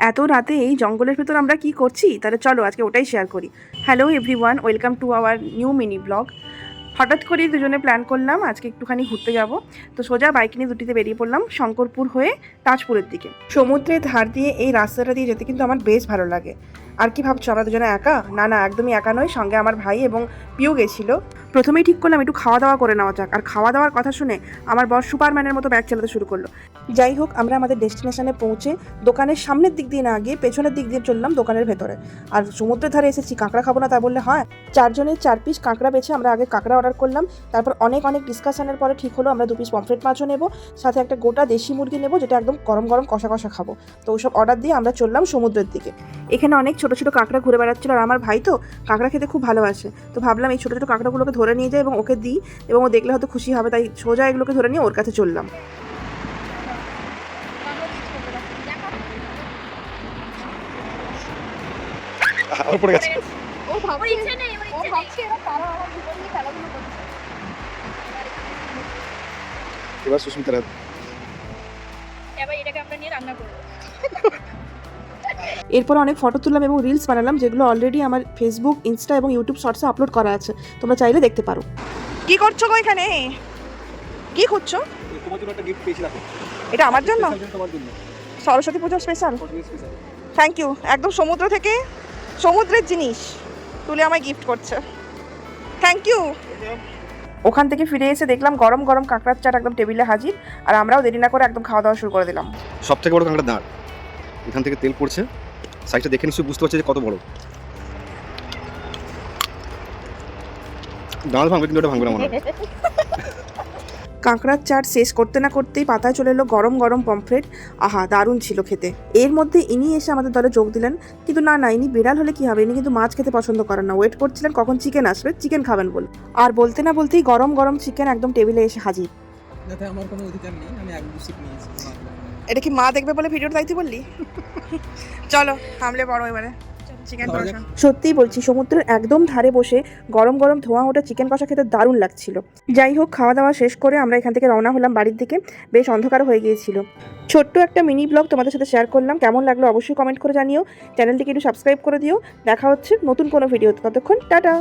এত রাতে এই জঙ্গলের ভেতর আমরা কি করছি, তাহলে চলো আজকে ওটাই শেয়ার করি। Hello everyone, welcome to our new mini blog. হঠাৎ করেই দুজনে প্ল্যান করলাম আজকে একটুখানি ঘুরতে যাব। তো সোজা বাইক নিয়ে দুটিতে বেরিয়ে পড়লাম শঙ্করপুর হয়ে তাজপুরের দিকে। সমুদ্রের ধার দিয়ে এই রাস্তাটা দিয়ে যেতে কিন্তু আমার বেশ ভালো লাগে। আর কি ভাবছো, আমরা দুজনে একা? না না, একদমই একা নয়, সঙ্গে আমার ভাই এবং পিউ গেছিল। প্রথমেই ঠিক করলাম একটু খাওয়া দাওয়া করে নেওয়া যাক। আর খাওয়া দাওয়ার কথা শুনে আমার বর সুপারম্যানের মতো ব্যাগ চালাতে শুরু করলো। যাই হোক, আমরা আমাদের ডেস্টিনেশনে পৌঁছে দোকানের সামনের দিক দিয়ে না গিয়ে পেছনের দিক দিয়ে চললাম দোকানের ভেতরে। আর সমুদ্রের ধারে এসেছি, কাঁকড়া খাবো না তা বললে হয়? 4 জনের 4 পিস কাঁকড়া বেছে আমরা আগে কাঁকড়া অর্ডার করলাম। তারপর অনেক ডিসকাশনের পরে ঠিক হলো আমরা 2 পিস পমফ্রেট মাছও নেবো, সাথে একটা গোটা দেশি মুরগি নেবো, যেটা একদম গরম গরম কষা কষা খাবো। তো ওইসব অর্ডার দিয়ে আমরা চললাম সমুদ্রের দিকে। এখানে অনেক ছোটো ছোটো কাঁকড়া ঘুরে বেড়াচ্ছিল, আর আমার ভাই তো কাঁকড়া খেতে খুব ভালোবাসে। তো ভাবলাম এই ছোটো ছোটো কাঁকড়াগুলোকে ধরে নিয়ে যাই এবং ওকে দিই, এবং ও দেখলে হয়তো খুশি হবে, তাই সোজা এগুলোকে ধরে নিয়ে ওর কাছে চললাম। পড়ে গেছে। ও ভাবছে ইচ্ছে নেই, ও ভাবছে এরা তারা আমার জীবন নিয়ে খেলাধুলো করছে। এবার সুস্মিতার হাত। এবার এটাকে আমরা নিয়ে রান্না করব। এরপর অনেক ফটো তুললাম এবং রিলস বানালাম, যেগুলো অলরেডি আমার ফেসবুক, ইনস্টা এবং ইউটিউব শর্টসে আপলোড করা আছে, তোমরা চাইলে দেখতে পারো। কি করছো গো এখানে? কি খুঁজছো? তোমার জন্য একটা গিফট পেয়েছি, রাখো। এটা আমার জন্য? তোমার জন্য সরস্বতী পুজোর স্পেশাল। স্পেশাল। Thank you. একদম সমুদ্র থেকে সমুদ্রের জিনিস তুলে আমায় গিফট করছে, থ্যাংক ইউ। ওখান থেকে ফিরে এসে দেখলাম গরম গরম কাঁকড়ার চাট একদম টেবিলে হাজির, আর আমরাও দেরি না করে একদম খাওয়া দাওয়া শুরু করে দিলাম। সব থেকে বড় কাঁকড়ার দাঁড়, এখান থেকে তেল পড়ছে, সাইজটা দেখে নিশ্চয়ই বুঝতে পারছে যে কত বড়। দাঁড় ভাঙবে কিন্তু ওটা ভাঙবে না মনে হয়। কাঁকড়ার চাট শেষ করতে না করতেই পাতায় চলে এলো গরম গরম পমফ্রেট। আহা, দারুণ ছিল খেতে। এর মধ্যে ইনি এসে আমাদের দলে যোগ দিলেন, কিন্তু না, ইনি বিড়াল হলে কি হবে, ইনি কিন্তু মাছ খেতে পছন্দ করেন না। ওয়েট করছিলেন কখন চিকেন আসবে, চিকেন খাবেন বলে। আর বলতে না বলতেই গরম গরম চিকেন একদম টেবিলে এসে হাজির। যাতে আমার কোনো অধিকার নেই, আমি এক বুসিক নিয়েছি। এটা কি মা দেখবে বলে ভিডিওটা দায়িত্ব বললি? চলো থামলে বড় এবারে চিকেন কষা। সত্যিই বলছি, সমুদ্রের একদম ধারে বসে গরম গরম ধোঁয়া ওঠা চিকেন কষা খেতে দারুণ লাগছিল। যাই হোক, খাওয়া দাওয়া শেষ করে আমরা এখান থেকে রওনা হলাম বাড়ির দিকে। বেশ অন্ধকার হয়ে গিয়েছিল। ছোট্ট একটা মিনি ব্লগ তোমাদের সাথে শেয়ার করলাম, কেমন লাগলো অবশ্যই কমেন্ট করে জানিও। চ্যানেলটিকে একটু সাবস্ক্রাইব করে দিও। দেখা হচ্ছে নতুন কোনো ভিডিওতে, ততক্ষণ টাটা।